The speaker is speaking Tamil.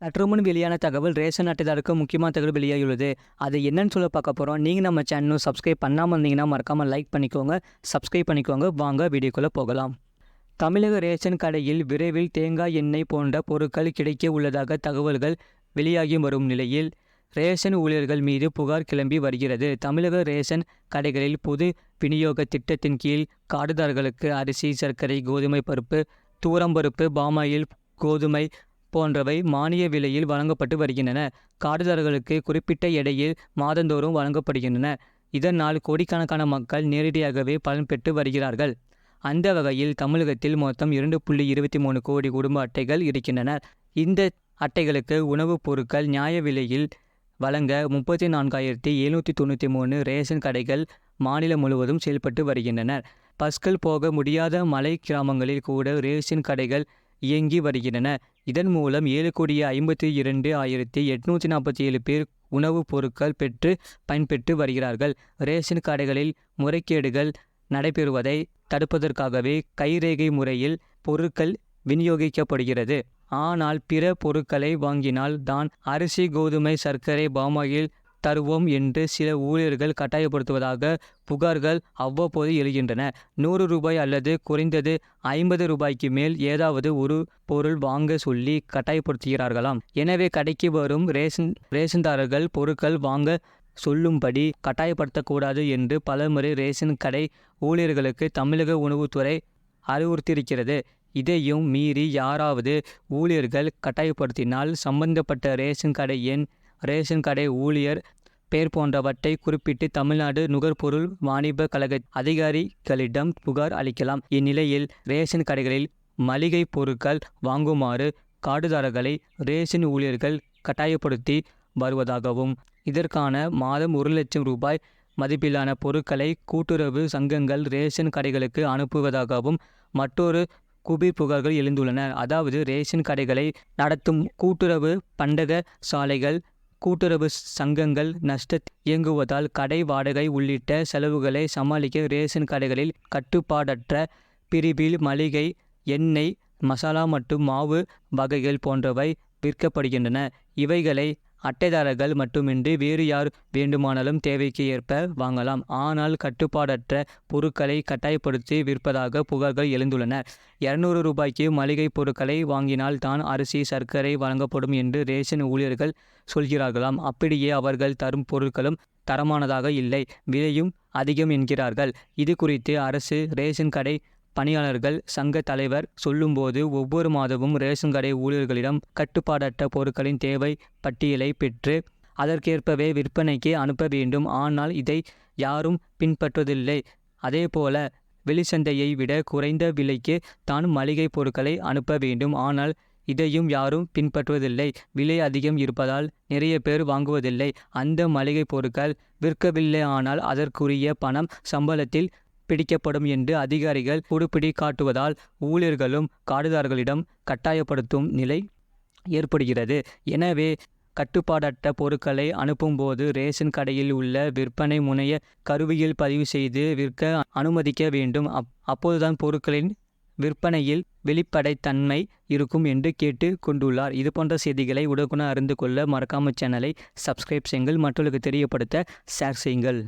சற்றுமுன் வெளியான தகவல் ரேஷன் அட்டைதாரருக்கு முக்கியமான தகவல் வெளியாகியுள்ளது. அது என்னன்னு சொல்ல பார்க்க போகிறோம். நீங்கள் நம்ம சேனலும் சப்ஸ்கிரைப் பண்ணாமல் இருந்தீங்கன்னா மறக்காமல் லைக் பண்ணிக்கோங்க, சப்ஸ்கிரைப் பண்ணிக்கோங்க. வாங்க வீடியோக்குள்ளே போகலாம். தமிழக ரேஷன் கடையில் விரைவில் தேங்காய் எண்ணெய் போன்ற பொருட்கள் கிடைக்க உள்ளதாக தகவல்கள் வெளியாகி வரும் நிலையில் ரேஷன் ஊழியர்கள் மீது புகார் கிளம்பி வருகிறது. தமிழக ரேஷன் கடைகளில் பொது விநியோக திட்டத்தின் கீழ் கார்டுதாரர்களுக்கு அரிசி, சர்க்கரை, கோதுமை பருப்பு, தூரம்பருப்பு, பாமாயில், கோதுமை போன்றவை மானிய விலையில் வழங்கப்பட்டு வருகின்றன. கார்டுதாரர்களுக்கு குறிப்பிட்ட எடையில் மாதந்தோறும் வழங்கப்படுகின்றன. இதனால் கோடிக்கணக்கான மக்கள் நேரடியாகவே பலன் பெற்று வருகிறார்கள். அந்த வகையில் தமிழகத்தில் மொத்தம் 2.23 கோடி குடும்ப அட்டைகள் இருக்கின்றன. இந்த அட்டைகளுக்கு உணவுப் பொருட்கள் நியாய விலையில் வழங்க 34,793 ரேஷன் கடைகள் மாநிலம் முழுவதும் செயல்பட்டு வருகின்றன. பஸ்கள் போக முடியாத மலை கிராமங்களில் கூட ரேஷன் கடைகள் இயங்கி வருகின்றன. இதன் மூலம் 7,52,847 பேர் உணவுப் பொருட்கள் பெற்று பயன்பெற்று வருகிறார்கள். ரேஷன் கடைகளில் முறைகேடுகள் நடைபெறுவதை தடுப்பதற்காகவே கைரேகை முறையில் பொருட்கள் விநியோகிக்கப்படுகிறது. ஆனால் பிற பொருட்களை வாங்கினால் தான் அரிசி, கோதுமை, சர்க்கரை, பாமாயில் தருவோம் என்று சில ஊழியர்கள் கட்டாயப்படுத்துவதாக புகார்கள் அவ்வப்போது எழுகின்றன. 100 ரூபாய் அல்லது குறைந்தது 50 ரூபாய்க்கு மேல் ஏதாவது ஒரு பொருள் வாங்க சொல்லி கட்டாயப்படுத்துகிறார்களாம். எனவே கடைக்கு வரும் ரேஷன்தாரர்கள் பொருட்கள் வாங்க சொல்லும்படி கட்டாயப்படுத்தக்கூடாது என்று பலமுறை ரேஷன் கடை ஊழியர்களுக்கு தமிழக உணவுத்துறை அறிவுறுத்தியிருக்கிறது. இதையும் மீறி யாராவது ஊழியர்கள் கட்டாயப்படுத்தினால் சம்பந்தப்பட்ட ரேஷன் கடை எண், ரேஷன் கடை ஊழியர் பெயர் போன்றவற்றை குறிப்பிட்டு தமிழ்நாடு நுகர்பொருள் வாணிப கழக அதிகாரிகளிடம் புகார் அளிக்கலாம். இந்நிலையில் ரேஷன் கடைகளில் மளிகை பொருட்கள் வாங்குமாறு கார்டுதாரர்களை ரேஷன் ஊழியர்கள் கட்டாயப்படுத்தி வருவதாகவும், இதற்கான மாதம் 1 லட்சம் ரூபாய் மதிப்பிலான பொருட்களை கூட்டுறவு சங்கங்கள் ரேஷன் கடைகளுக்கு அனுப்புவதாகவும் மற்றொரு குபீர் புகார்கள் எழுந்துள்ளன. அதாவது ரேஷன் கடைகளை நடத்தும் கூட்டுறவு பண்டக சாலைகள், கூட்டுறவு சங்கங்கள் நஷ்டத்தில் இயங்குவதால் கடை வாடகை உள்ளிட்ட செலவுகளை சமாளிக்க ரேஷன் கடைகளில் கட்டுப்பாடற்ற பிரிவில் மளிகை, எண்ணெய், மசாலா மற்றும் மாவு வகைகள் போன்றவை விற்கப்படுகின்றன. இவைகளை அட்டைதாரர்கள் மட்டுமின்றி வேறு யார் வேண்டுமானாலும் தேவைக்கு ஏற்ப வாங்கலாம். ஆனால் கட்டுப்பாடற்ற பொருட்களை கட்டாயப்படுத்தி விற்பதாக புகார்கள் எழுந்துள்ளன. 200 ரூபாய்க்கு மளிகை பொருட்களை வாங்கினால் தான் அரிசி, சர்க்கரை வழங்கப்படும் என்று ரேஷன் ஊழியர்கள் சொல்கிறார்களாம். அப்படியே அவர்கள் தரும் பொருட்களும் தரமானதாக இல்லை, விலையும் அதிகம் என்கிறார்கள். இது குறித்து அரசு ரேஷன் கடை பணியாளர்கள் சங்க தலைவர் சொல்லும்போது, ஒவ்வொரு மாதமும் ரேஷன் கடை ஊழியர்களிடம் கட்டுப்பாடற்ற பொருட்களின் தேவை பட்டியலை பெற்று அதற்கேற்பவே விற்பனைக்கு அனுப்ப வேண்டும். ஆனால் இதை யாரும் பின்பற்றுவதில்லை. அதேபோல வெளிச்சந்தையை விட குறைந்த விலைக்கு தான் மளிகை பொருட்களை அனுப்ப வேண்டும். ஆனால் இதையும் யாரும் பின்பற்றுவதில்லை. விலை அதிகம் இருப்பதால் நிறைய பேர் வாங்குவதில்லை. அந்த மளிகை பொருட்கள் விற்கவில்லை ஆனால் அதற்குரிய பணம் சம்பளத்தில் பிடிக்கப்படும் என்று அதிகாரிகள் குடுப்பிடி காட்டுவதால் ஊழியர்களும் கார்டுதாரர்களிடம் கட்டாயப்படுத்தும் நிலை ஏற்படுகிறது. எனவே கட்டுப்பாடற்ற பொருட்களை அனுப்பும்போது ரேஷன் கடையில் உள்ள விற்பனை முனைய கருவியில் பதிவு செய்து விற்க அனுமதிக்க வேண்டும். அப்போதுதான் பொருட்களின் விற்பனையில் வெளிப்படைத்தன்மை இருக்கும் என்று கேட்டு கொண்டுள்ளார். இது போன்ற செய்திகளை உடனுக்குடன் அறிந்து கொள்ள மறக்காமல் சேனலை சப்ஸ்கிரைப் செய்யுங்கள், மற்றவர்களுக்கு தெரியப்படுத்த ஷேர் செய்யுங்கள்.